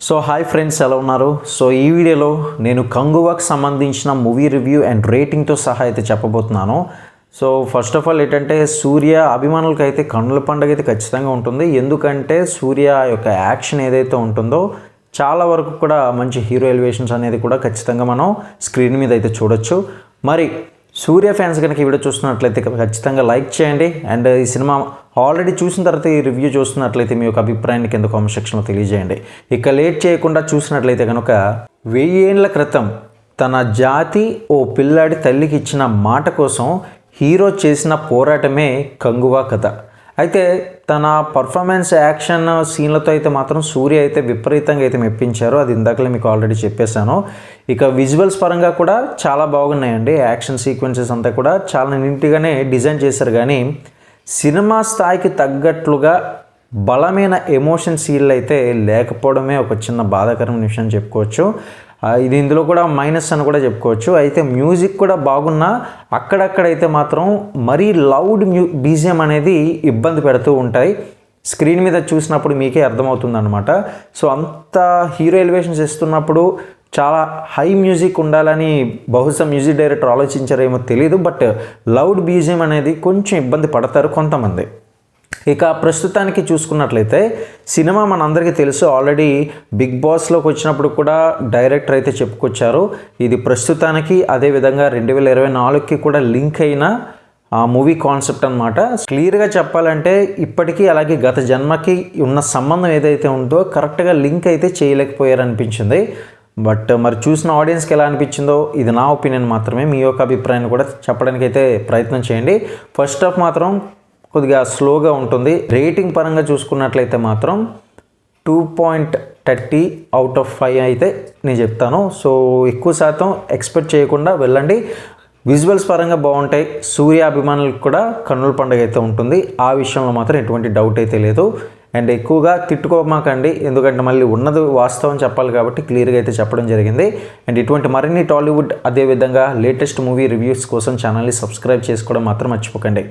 So hi friends, ఎలా ఉన్నారు? So ఈ వీడియోలో నేను కంగువాకి సంబంధించిన మూవీ రివ్యూ అండ్ రేటింగ్తో సహా అయితే చెప్పబోతున్నాను. సో ఫస్ట్ ఆఫ్ ఆల్ ఏంటంటే, సూర్య అభిమానులకి అయితే కన్నుల పండుగ అయితే ఖచ్చితంగా ఉంటుంది. ఎందుకంటే సూర్య యొక్క యాక్షన్ ఏదైతే ఉంటుందో చాలా వరకు కూడా మంచి హీరో ఎలివేషన్స్ అనేది కూడా ఖచ్చితంగా మనం స్క్రీన్ మీద అయితే చూడొచ్చు. మరి సూర్య ఫ్యాన్స్ కనుక ఈ వీడియో చూస్తున్నట్లయితే ఖచ్చితంగా లైక్ చేయండి. అండ్ ఈ సినిమా ఆల్రెడీ చూసిన తర్వాత ఈ రివ్యూ చూస్తున్నట్లయితే మీ యొక్క అభిప్రాయాన్ని కింద కామెంట్ సెక్షన్లో తెలియజేయండి. ఇక లేట్ చేయకుండా చూసినట్లయితే కనుక 1000 ఏళ్ల క్రితం తన జాతి ఓ పిల్లాడి తల్లికి ఇచ్చిన మాట కోసం హీరో చేసిన పోరాటమే కంగువా కథ. అయితే తన పర్ఫార్మెన్స్ యాక్షన్ సీన్లతో అయితే మాత్రం సూర్య అయితే విపరీతంగా అయితే మెప్పించారు. అది ఇందాకలే మీకు ఆల్రెడీ చెప్పేశాను. ఇక విజువల్స్ పరంగా కూడా చాలా బాగున్నాయండి. యాక్షన్ సీక్వెన్సెస్ అంతా కూడా చాలా నీట్గానే డిజైన్ చేశారు. కానీ సినిమా స్థాయికి తగ్గట్లుగా బలమైన ఎమోషన్ సీన్లు అయితే లేకపోవడమే ఒక చిన్న బాధాకరమైన విషయం చెప్పుకోవచ్చు. ఇది ఇందులో కూడా మైనస్ అని కూడా చెప్పుకోవచ్చు. అయితే మ్యూజిక్ కూడా బాగున్నా అక్కడక్కడైతే మాత్రం మరీ లౌడ్ బీజిఎం అనేది ఇబ్బంది పెడుతూ ఉంటాయి. స్క్రీన్ మీద చూసినప్పుడు మీకే అర్థమవుతుంది అనమాట. సో అంత హీరో ఎలివేషన్స్ ఇస్తున్నప్పుడు చాలా హై మ్యూజిక్ ఉండాలని బహుశా మ్యూజిక్ డైరెక్టర్ ఆలోచించారేమో తెలియదు. బట్ లౌడ్ బీజిఎం అనేది కొంచెం ఇబ్బంది పడతారు కొంతమంది. ఇక ప్రస్తుతానికి చూసుకున్నట్లయితే సినిమా మనందరికీ తెలుసు. ఆల్రెడీ బిగ్ బాస్లోకి వచ్చినప్పుడు కూడా డైరెక్టర్ అయితే చెప్పుకొచ్చారు. ఇది ప్రస్తుతానికి అదేవిధంగా 2024కి కూడా లింక్ అయిన మూవీ కాన్సెప్ట్ అనమాట. క్లియర్గా చెప్పాలంటే ఇప్పటికీ అలాగే గత జన్మకి ఉన్న సంబంధం ఏదైతే ఉందో కరెక్ట్గా లింక్ అయితే చేయలేకపోయారు అనిపించింది. బట్ మరి చూసిన ఆడియన్స్కి ఎలా అనిపించిందో ఇది నా ఒపీనియన్ మాత్రమే. మీ యొక్క అభిప్రాయాన్ని కూడా చెప్పడానికి అయితే ప్రయత్నం చేయండి. ఫస్ట్ హాఫ్ మాత్రం కొద్దిగా స్లోగా ఉంటుంది. రేటింగ్ పరంగా చూసుకున్నట్లయితే మాత్రం 2.30 అవుట్ ఆఫ్ 5 అయితే నేను చెప్తాను. సో ఎక్కువ శాతం ఎక్స్పెక్ట్ చేయకుండా వెళ్ళండి. విజువల్స్ పరంగా బాగుంటాయి. సూర్య అభిమానులకు కూడా కన్నుల పండుగ అయితే ఉంటుంది. ఆ విషయంలో మాత్రం ఎటువంటి డౌట్ అయితే లేదు. అండ్ ఎక్కువగా తిట్టుకోమాకండి, ఎందుకంటే మళ్ళీ ఉన్నది వాస్తవం చెప్పాలి కాబట్టి క్లియర్గా అయితే చెప్పడం జరిగింది. అండ్ ఇటువంటి మరిన్ని టాలీవుడ్ అదేవిధంగా లేటెస్ట్ మూవీ రివ్యూస్ కోసం ఛానల్ని సబ్స్క్రైబ్ చేసుకోవడం మాత్రం మర్చిపోకండి.